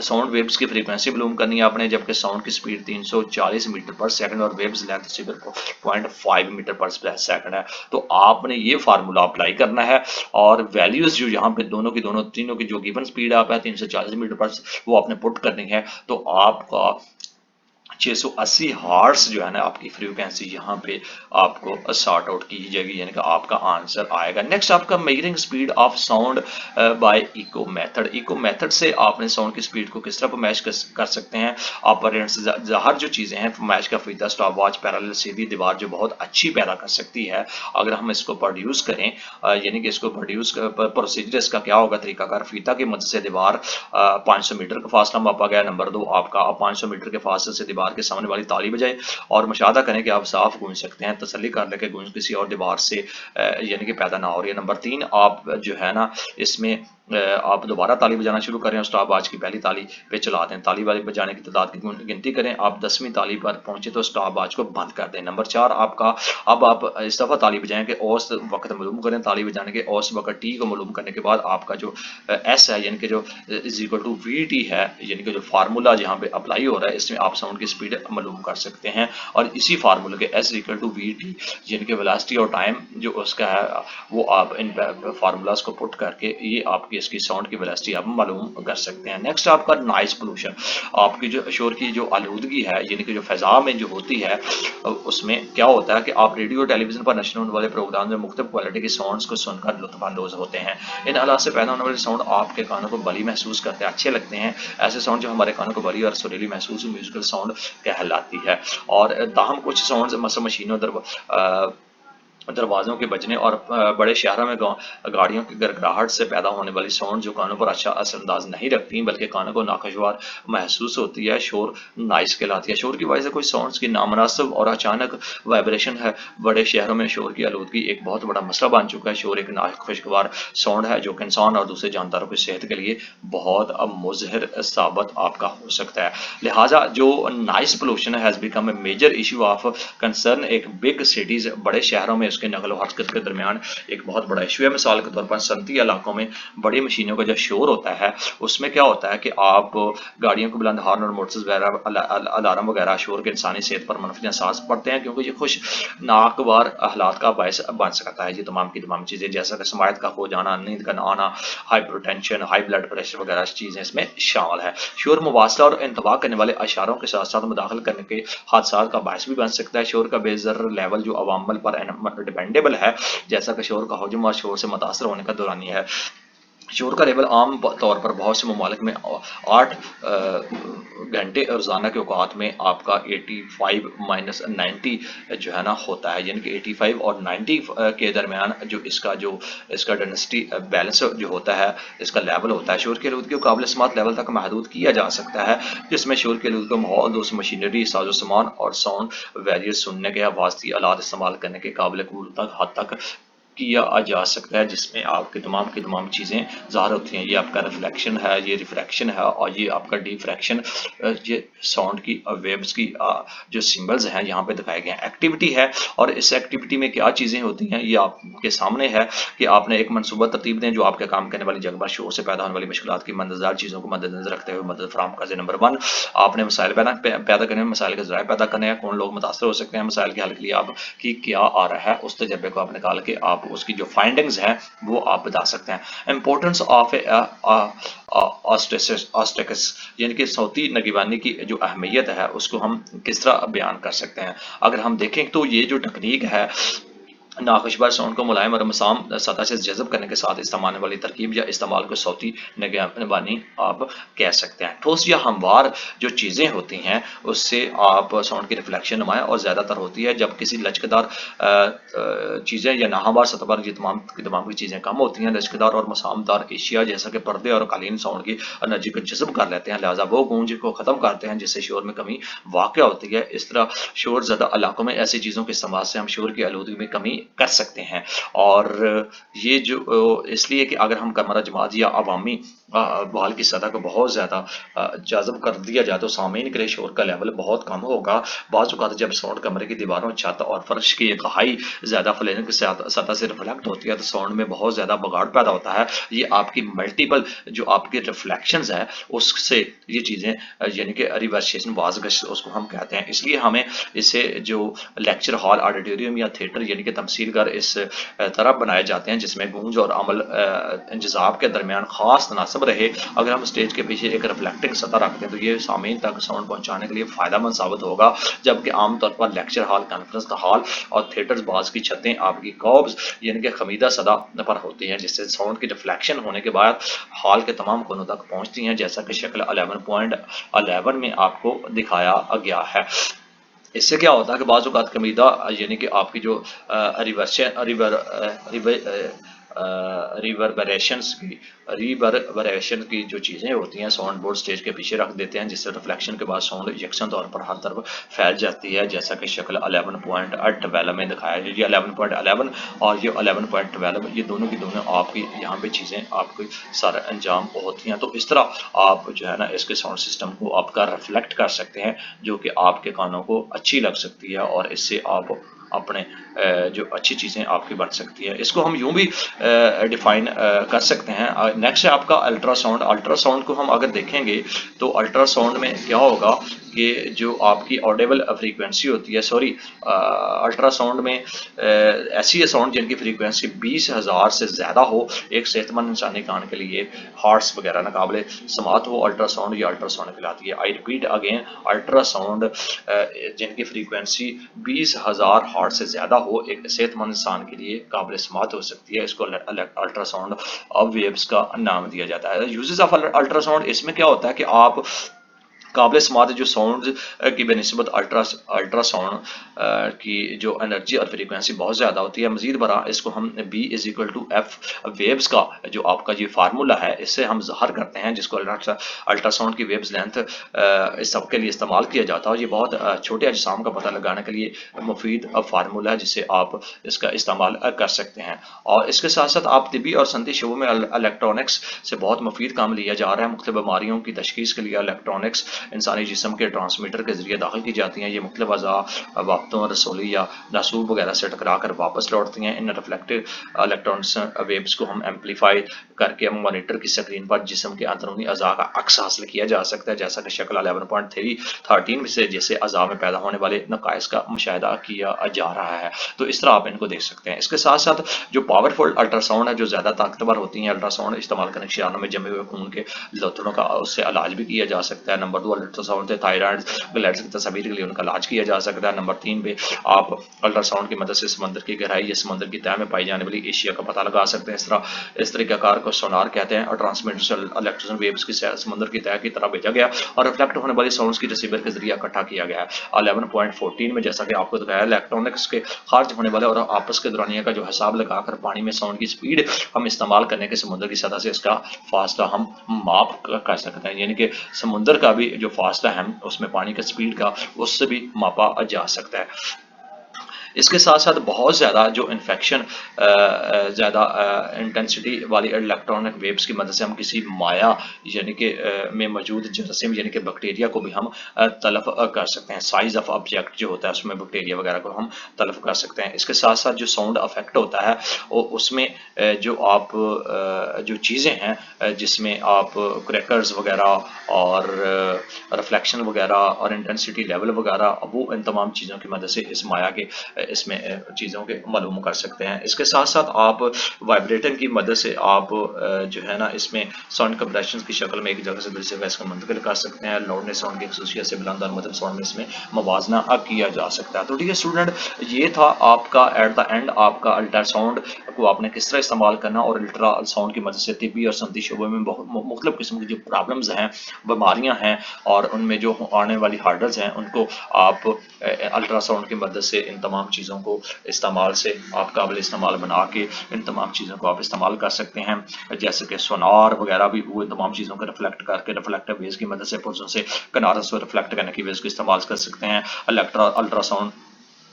साउंड वेव्स की फ्रीक्वेंसी मालूम करनी है आपने, जबकि साउंड की स्पीड 340 मीटर पर सेकंड और waves length 0.5 metre per second है। तो आपने ये फार्मूला अप्लाई करना है और वैल्यूज जो यहाँ पे दोनों की दोनों तीनों की जो गिवन स्पीड आप है 340 मीटर पर, वो आपने पुट करनी है। तो आपका 680 हार्ट्स जो है ना आपकी फ्रीक्वेंसी यहाँ पे आपको सॉर्ट आउट की जाएगी, यानी कि आपका आंसर आएगा। नेक्स्ट आपका measuring speed of sound by echo method. Echo method से आपने साउंड की स्पीड को किस तरह मैच कर सकते हैं। ऑपरेंट्स हर जो चीज़ें हैं मैच का फीता, स्टॉप वॉच, पैरेलल, सीधी दीवार जो बहुत अच्छी पैदा कर सकती है, अगर हम इसको प्रोड्यूस करें, यानी कि इसको प्रोड्यूस प्रोसीजर इसका क्या होगा, तरीकाकार फीता की मदद से दीवार 500 मीटर का फासला मापा गया। नंबर 2, आपका 500 मीटर के फासले से दीवार के सामने वाली ताली बजाए और मुशाहदा करें कि आप साफ गूंज सकते हैं। तसल्ली कर लें कि गूंज किसी और दीवार से यानी कि पैदा ना हो रही है। नंबर 3, आप जो है ना इसमें आप दोबारा ताली बजाना शुरू करें और स्टॉप वॉच की पहली ताली पे चला दें। ताली वाली बजाने की तादाद की गिनती करें, आप 10वीं ताली पर पहुंचे तो स्टॉप वॉच को बंद कर दें। नंबर 4, आपका अब आप इस दफ़ा ताली बजाएं कि औसत वक्त मालूम करें। ताली बजाने के औसत वक्त टी को मालूम करने के बाद आपका जो एस है, यानी कि जो is equal to V T है, यानी कि जो फार्मूला यहाँ पे अप्लाई हो रहा है, इसमें आप साउंड की स्पीड मालूम कर सकते हैं। और इसी फार्मूले के S equal to V T यानी कि वेलोसिटी और टाइम जो उसका है, वो आप इन फार्मूलाज को पुट करके ये आपकी इसकी साउंड की वेलोसिटी आप मालूम कर सकते हैं। नेक्स्ट आपका नॉइज पोल्यूशन, आपकी जो शोर की जो आलूदगी है यानी कि जो फ़ज़ा में जो होती है उसमें क्या होता है कि आप रेडियो टेलीविज़न पर नशर होने वाले प्रोग्राम में मुख्तलिफ क्वालिटी की साउंड्स को सुनकर लुत्फ़अंदोज़ होते हैं। इन आलात से पैदा होने वाले साउंड आपके कानों को भली महसूस करते हैं, अच्छे लगते हैं। ऐसे साउंड जो हमारे कानों को भली और सुरीली महसूस म्यूज़िकल साउंड कहलाती है। और ताहम कुछ साउंड्स मशीनों दरवाज़ों के बजने और बड़े शहरों में गाड़ियों की गड़गड़ाहट से पैदा होने वाली साउंड जो कानों पर अच्छा असरअंदाज नहीं रखती बल्कि कानों को नाखुशगवार महसूस होती है, शोर नॉइज़ कहलाती है। शोर की वजह से कोई साउंड्स की नामुनासिब और अचानक वाइब्रेशन है। बड़े शहरों में शोर की आलूदगी एक बहुत बड़ा मसला बन चुका है। शोर एक नाखुशगवार साउंड है जो कि इंसान और दूसरे जानदारों की सेहत के लिए बहुत मुज़हिर साबित आपका हो सकता है। लिहाजा जो noise pollution has become a major issue of concern एक बिग सिटीज़, बड़े शहरों में उसके नकल और हरकत के दरमियान एक बहुत बड़ा इशू है। मिसाल के तौर पर सनती इलाकों में बड़ी मशीनों का जो शोर होता है उसमें क्या होता है कि आप गाड़ियों को बुलंद हॉर्न और मोटर्स वगैरह अलार्म वगैरह शोर के इंसानी सेहत पर मनफी असर पड़ते हैं क्योंकि ये खुश नागवार हालात का बायस बन सकता है। ये तमाम की तमाम चीज़ें जैसा कि समायत का खो जाना, नींद का ना आना, हाइपरटेंशन, हाई ब्लड प्रेशर वगैरह चीज़ें इसमें शामिल है। शोर मुवासला और इंतबा करने वाले अशारों के साथ साथ मुदाखल करने के हादसा का बायस भी बन सकता है। शोर का बेजर लेवल जो अवामल पर डिपेंडेबल है, जैसा कि शोर का हजम और शोर से मुतासर होने का दौरानी है। शोर का लेवल आम तौर पर बहुत से ममालिक में 8 घंटे रोज़ाना के औकात में आपका 85-90 जो है ना होता है, यानी कि 85 और 90 के दरमियान जो इसका डेंसिटी बैलेंस जो होता है, इसका लेवल होता है। शोर की आलूदगी को काबिल समात लेवल तक महदूद किया जा सकता है, जिसमें शोर की आलूदगी को माहौल दोस्त मशीनरी, साजो सामान और साउंड वेरियर सुनने के आवाज़ी आलात इस्तेमाल करने के काबिल कबूल हद तक किया जा सकता है, जिसमें आपकी तमाम चीज़ें ज़ाहिर होती हैं। ये आपका रिफ्लेक्शन है, ये रिफ्रैक्शन है और ये आपका डिफ्रैक्शन। ये साउंड की वेव्स की जो सिंबल्स हैं यहाँ पे दिखाए गए हैं। एक्टिविटी है और इस एक्टिविटी में क्या चीज़ें होती हैं ये आपके सामने है कि आपने एक मनसूबा तरतीब दें जो आपके काम करने वाली जगह पर शोर से पैदा होने वाली मुश्किलात की मददगार चीज़ों को मद्देनजर रखते हुए मदद फराहम करें। नंबर 1, आपने मसाइल पैदा करने में मसाइल के ज़राए पैदा करने हैं, कौन लोग मुतासर हो सकते हैं मसाइल के हल के लिए, आपकी क्या आ रहा है उस तजर्बे को आप निकाल के आप उसकी जो फाइंडिंग्स हैं वो आप बता सकते हैं। इंपॉर्टेंस ऑफ ऑस्टेकस यानी कि सौती नगीबानी की जो अहमियत है उसको हम किस तरह बयान कर सकते हैं। अगर हम देखें तो ये जो तकनीक है नाखुशबार साउंड को मुलायम और मसाम सतह से जज़ब करने के साथ इस्तेमाल वाली तरकीब या इस्तेमाल को सौती निगरानी आप कह सकते हैं। ठोस या हमवार जो चीज़ें होती हैं उससे आप साउंड की रिफ्लेक्शन नुमाया और ज़्यादातर होती है, जब किसी लचकदार चीज़ें या नाहमवार सतह पर ये तमाम की चीज़ें कम होती हैं। लचकदार और मसामदार एशिया जैसा कि पर्दे और कालीन साउंड की एनर्जी को जज़ब कर लेते हैं, लिहाजा वो गूंज को ख़त्म करते हैं जिससे शोर में कमी वाक़ होती है। इस तरह शोर ज़्यादा इलाकों में ऐसी चीज़ों के इस्तेमाल से हम शोर की आलूदगी में कमी कर सकते हैं। और ये जो इसलिए कि अगर हम कमरा जमात या अवामी बहाल की सतह को बहुत ज़्यादा जाज़ब कर दिया जाए तो सामीन के लिए शोर का लेवल बहुत कम होगा। बाज़ औक़ात जब साउंड कमरे की दीवारों, छत और फर्श की एक हाई ज़्यादा फ्लेयरिंग की सतह से रिफ्लेक्ट होती है तो साउंड में बहुत ज़्यादा बगाड़ पैदा होता है। ये आपकी मल्टीपल जो आपके रिफ्लेक्शंस है उससे ये चीज़ें यानी कि रिवर्सेशन वाज़गश उसको हम कहते हैं। इसलिए हमें इसे जो लेक्चर हॉल, ऑडिटोरियम या थिएटर यानी कि तमसील घर इस तरह बनाए जाते हैं जिसमें गूंज और अमल इंतज़ाम के दरमियान ख़ास तनासब रहे। अगर हम स्टेज के पीछे एक रिफ्लेक्टिंग सतह रखते हैं तो ये सामीन तक साउंड पहुंचाने के लिए फ़ायदेमंद साबित होगा, जबकि आमतौर पर लेक्चर हॉल, कॉन्फ्रेंस हॉल और थिएटर्स बाज़ की छतें आपकी कॉब्स यानी कि खमीदा सतह पर होती हैं जिससे साउंड की रिफ्लेक्शन होने के बाद हॉल के तमाम कोनों तक पहुंचती हैं, जैसा कि शक्ल 11.11 में आपको दिखाया गया है। इससे क्या होता है कि बाज़ औक़ात कमीदा यानी कि आपकी जो रिवर्बरेशन की जो चीज़ें होती हैं साउंड बोर्ड स्टेज के पीछे रख देते हैं जिससे रिफ्लेक्शन के बाद साउंड यकसन तौर पर हर तरफ फैल जाती है, जैसा कि शक्ल 11.12 में दिखाया है। ये 11.11 और ये 11.12 ये दोनों की दोनों आपकी यहाँ पे चीज़ें आपकी सारा अंजाम होती हैं। तो इस तरह आप जो है ना इसके साउंड सिस्टम को आपका रिफ्लेक्ट कर सकते हैं जो कि आपके कानों को अच्छी लग सकती है और इससे आप अपने जो अच्छी चीज़ें आपकी बन सकती है। इसको हम यूँ भी डिफ़ाइन कर सकते हैं। नेक्स्ट है आपका अल्ट्रासाउंड। अल्ट्रासाउंड को हम अगर देखेंगे तो अल्ट्रासाउंड में क्या होगा कि जो आपकी ऑडिबल फ्रीक्वेंसी होती है, सॉरी अल्ट्रासाउंड में ऐसी साउंड जिनकी फ्रीक्वेंसी 20,000 से ज़्यादा हो एक सेहतमंद इंसानी कान के लिए, हार्ट्स वगैरह ना काबिल समात हो, अल्ट्रासाउंड या अल्ट्रासाउंड कहलाती है। आई रिपीट अगेन, अल्ट्रासाउंड जिनकी फ्रीक्वेंसी 20,000 हार्ट से ज़्यादा हो एक सेहतमंद इंसान के लिए काबिल समात हो सकती है, इसको अल्ट्रासाउंड वेव्स का नाम दिया जाता है। यूजेस ऑफ अल्ट्रासाउंड, इसमें क्या होता है कि आप काबिल समात जो साउंड की बनस्बत अल्ट्रासाउंड की जो एनर्जी और फ्रीक्वेंसी बहुत ज़्यादा होती है। मजीद बरा इसको हम B = F वेव्स का जो आपका ये फार्मूला है इससे हम ज़ाहिर करते हैं, जिसको अल्ट्रासाउंड की वेव्स लेंथ इस सब के लिए इस्तेमाल किया जाता है। और ये बहुत छोटे अजसाम का पता लगाने के लिए मुफीद फार्मूला है जिससे आप इसका इस्तेमाल कर सकते हैं। और इसके साथ साथ आप तिबी और सनती शोबों में इलेक्ट्रॉनिक्स से बहुत मुफीद काम लिया जा रहा है। मुख्तलिफ बीमारियों की तशखीस के लिए इलेक्ट्रॉनिक्स इंसानी जिस्म के ट्रांसमीटर के जरिए दाखिल की जाती हैं। ये मुख्तलिफ अज़ा वाक़तों, रसोली या नासूब वगैरह से टकरा कर वापस लौटती हैं। इन रिफ्लेक्टिव इलेक्ट्रॉनिक्स वेव्स को हम एम्पलीफाई करके हम मॉनिटर की स्क्रीन पर जिस्म के अंदरूनी अज़ा का अक्स हासिल किया जा सकता है, जैसा कि शक्ल 11.3 से जैसे अज़ा में पैदा होने वाले नकाइस का मुशाहिदा किया जा रहा है। तो इस तरह आप इनको देख सकते हैं। इसके साथ साथ जो पावरफुल अल्ट्रासाउंड है, जो ज़्यादा ताकतवर होती हैं, अल्ट्रासाउंड इस्तेमाल करने के में जमे हुए खून के लौथड़ों का उससे इलाज भी किया जा सकता है। नंबर 2 अल्ट्रासाउंड से थायराइड ग्लैंड्स की तस्वीर के लिए उनका इलाज किया जा सकता है। नंबर 3 पे आप अल्ट्रासाउंड की मदद से समंदर की गहराई या समंदर की तह में पाई जाने वाली एशिया का पता लगा सकते हैं। इस तरीकाकार को सोनार कहते हैं। और ट्रांसमीटर से इलेक्ट्रिकल वेव्स की समुद्र की तह की तरह भेजा गया और रिफ्लेक्ट होने वाली साउंड्स की रिसीवर के जरिए इकट्ठा किया गया है। 11.14 में जैसा कि आपको दिखाया, इलेक्ट्रॉनिक्स के खारिज होने वाले और आपस के दौरानिया का जो हिसाब लगाकर पानी में साउंड की स्पीड हम इस्तेमाल करने के समुद्र की सतह से इसका फासला हम माप कर सकते हैं, यानी कि समुद्र का भी जो फासला है उसमें पानी का स्पीड का उससे भी मापा जा सकता है। इसके साथ साथ बहुत ज़्यादा जो इन्फेक्शन ज़्यादा इंटेंसिटी वाली इलेक्ट्रॉनिक वेव्स की मदद से हम किसी माया यानी कि में मौजूद जरासीम यानी कि बैक्टीरिया को भी हम तलफ कर सकते हैं। साइज ऑफ ऑब्जेक्ट जो होता है उसमें बैक्टीरिया वगैरह को हम तलफ कर सकते हैं। इसके साथ साथ जो साउंड अफेक्ट होता है उसमें जो आप जो चीज़ें हैं जिसमें आप क्रैकर्स वगैरह और रिफ्लेक्शन वगैरह और इंटेंसिटी लेवल वगैरह, वो इन तमाम चीज़ों की मदद से इस माया के इसमें चीज़ों के मालूम कर सकते हैं। इसके साथ साथ आप वाइब्रेटर की मदद से आप जो है ना इसमें साउंड कंप्रेशन की शक्ल में एक जगह से दूसरी जगह इसका मुंतकिल कर सकते हैं। लाउडनेस साउंड की खसूसियत से बुलंद और मध्यम साउंड में इसमें मवाजना किया जा सकता है। तो ठीक है स्टूडेंट, ये था आपका एट द एंड आपका अल्ट्रासाउंड को आपने किस तरह इस्तेमाल करना और अल्ट्रासाउंड की मदद से तिब्बी और सनती शोबे में बहुत मुख्तलिफ किस्म की जो प्रॉब्लम्स हैं, बीमारियाँ हैं और उनमें जो आने वाली हार्डल्स हैं उनको आप अल्ट्रासाउंड की मदद से इन तमाम चीज़ों को इस्तेमाल से आप काबिल इस्तेमाल बना के इन तमाम चीज़ों को आप इस्तेमाल कर सकते हैं। जैसे कि सोनार वगैरह भी वो इन तमाम चीज़ों को रिफ्लेक्ट करके रिफ्लेक्टिव वेव्स की मदद से पुर्जों से किनारों से रिफ्लेक्ट करने की वेव्स को इस्तेमाल कर सकते हैं। अल्ट्रासाउंड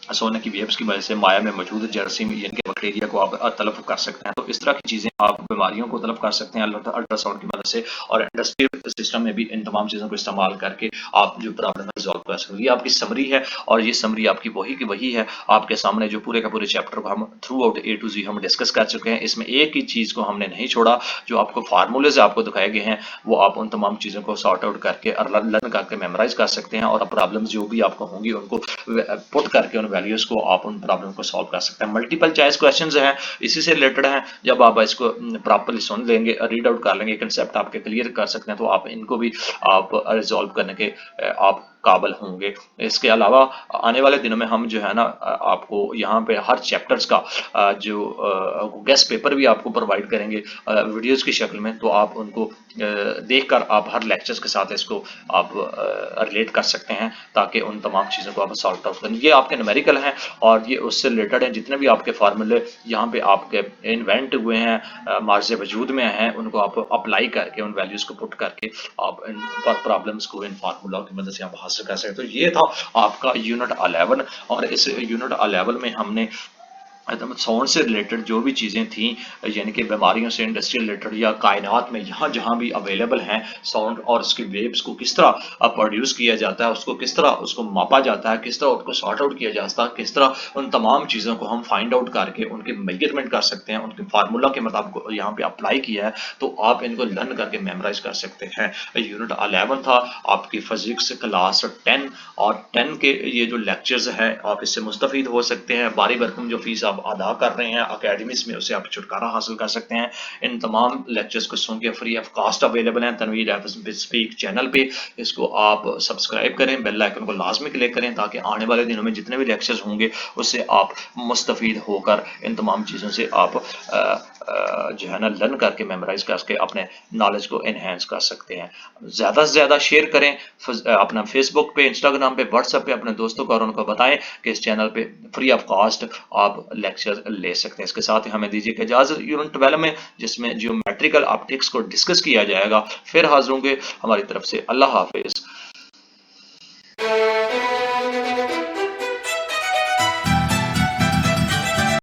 सोने की वेव्स की वजह से माया में मौजूद जरासीम यानी कि बैक्टीरिया को आप तलफ कर सकते हैं। तो इस तरह की चीज़ें आप बीमारियों को तलफ कर सकते हैं अल्ट्रासाउंड की मदद से। और इंडस्ट्रियल सिस्टम में भी इन तमाम चीज़ों को इस्तेमाल करके आप जो प्रॉब्लम है रिजॉल्व कर सकते हैं। ये आपकी समरी है और ये समरी आपकी वही की वही है। आपके सामने जो पूरे का पूरे चैप्टर को हम through out A to Z हम डिस्कस कर चुके हैं। इसमें एक ही चीज़ को हमने नहीं छोड़ा, जो आपको फार्मूलेज आपको दिखाए गए हैं वो आप उन तमाम चीज़ों को सॉर्ट आउट करके और लर्न करके मेमोराइज कर सकते हैं। और प्रॉब्लम्स जो भी आपको होंगी उनको पुट करके उन वैल्यूज़ को आप उन प्रॉब्लम को सॉल्व कर सकते हैं। मल्टीपल चॉइस क्वेश्चंस हैं, इसी से रिलेटेड हैं। जब आप इसको प्रॉपर्ली सुन लेंगे, रीड आउट कर लेंगे, कंसेप्ट आपके क्लियर कर सकते हैं, तो आप इनको भी आप रिजॉल्व करने के आप काबिल होंगे। इसके अलावा आने वाले दिनों में हम जो है ना आपको यहाँ पे हर चैप्टर्स का जो गेस्ट पेपर भी आपको प्रोवाइड करेंगे वीडियोस की शक्ल में, तो आप उनको देखकर आप हर लेक्चर्स के साथ इसको आप रिलेट कर सकते हैं ताकि उन तमाम चीज़ों को आप सॉल्व आउट करें। ये आपके न्यूमेरिकल हैं और ये उससे रिलेटेड हैं। जितने भी आपके फार्मूले यहाँ पे आपके इन्वेंट हुए हैं, मार्ज वजूद में हैं, उनको आप अप्लाई करके उन वैल्यूज़ को पुट करके आप इन प्रॉब्लम्स को इन फार्मूला की मदद से आप हासिल कर सकते हैं। तो ये था आपका यूनिट 11 और इस यूनिट 11 में हमने साउंड से रिलेटेड जो भी चीज़ें थी, यानी कि बीमारियों से इंडस्ट्री रिलेटेड या कायनात में जहाँ जहाँ भी अवेलेबल हैं साउंड और उसके वेव्स को किस तरह प्रोड्यूस किया जाता है, उसको किस तरह उसको मापा जाता है, किस तरह उसको सॉर्ट आउट किया जाता है, किस तरह उन तमाम चीज़ों को हम फाइंड आउट करके उनके मेजरमेंट कर सकते हैं, उनके फार्मूला के मुताबिक यहाँ पे अप्लाई किया है, तो आप इनको लर्न करके मेमोराइज कर सकते हैं। यूनिट 11 था आपकी फिजिक्स क्लास 10, और 10 के ये जो लेक्चर्स हैं आप इससे मुस्तफ़ीद हो सकते हैं। बारी भरकम जो फीस आप अदा कर रहे हैं अकेडमीज में, उससे आप छुटकारा हासिल कर सकते हैं। इन तमाम लेक्चर्स को सुन के फ्री ऑफ कास्ट अवेलेबल हैं तनवीर स्पीक चैनल पे। इसको आप सब्सक्राइब करें, बेल आइकन को लाजमी क्लिक करें, ताकि आने वाले दिनों में जितने भी लेक्चर्स होंगे उससे आप मुस्तफ़ीद होकर इन तमाम चीज़ों से आप जो है ना लर्न करके मेमोराइज करके अपने नॉलेज को इन्हेंस कर सकते हैं। ज़्यादा से ज़्यादा शेयर करें अपना फेसबुक पे, इंस्टाग्राम पे, व्हाट्सएप पे अपने दोस्तों को, और उनको बताएं कि इस चैनल पे फ्री ऑफ कॉस्ट आप लेक्चर ले सकते हैं। इसके साथ ही हमें दीजिए इजाज़त यूनिट 12 में, जिसमें ज्योमेट्रिकल ऑप्टिक्स को डिस्कस किया जाएगा। फिर हाजिर होंगे, हमारी तरफ से अल्लाह हाफिज़।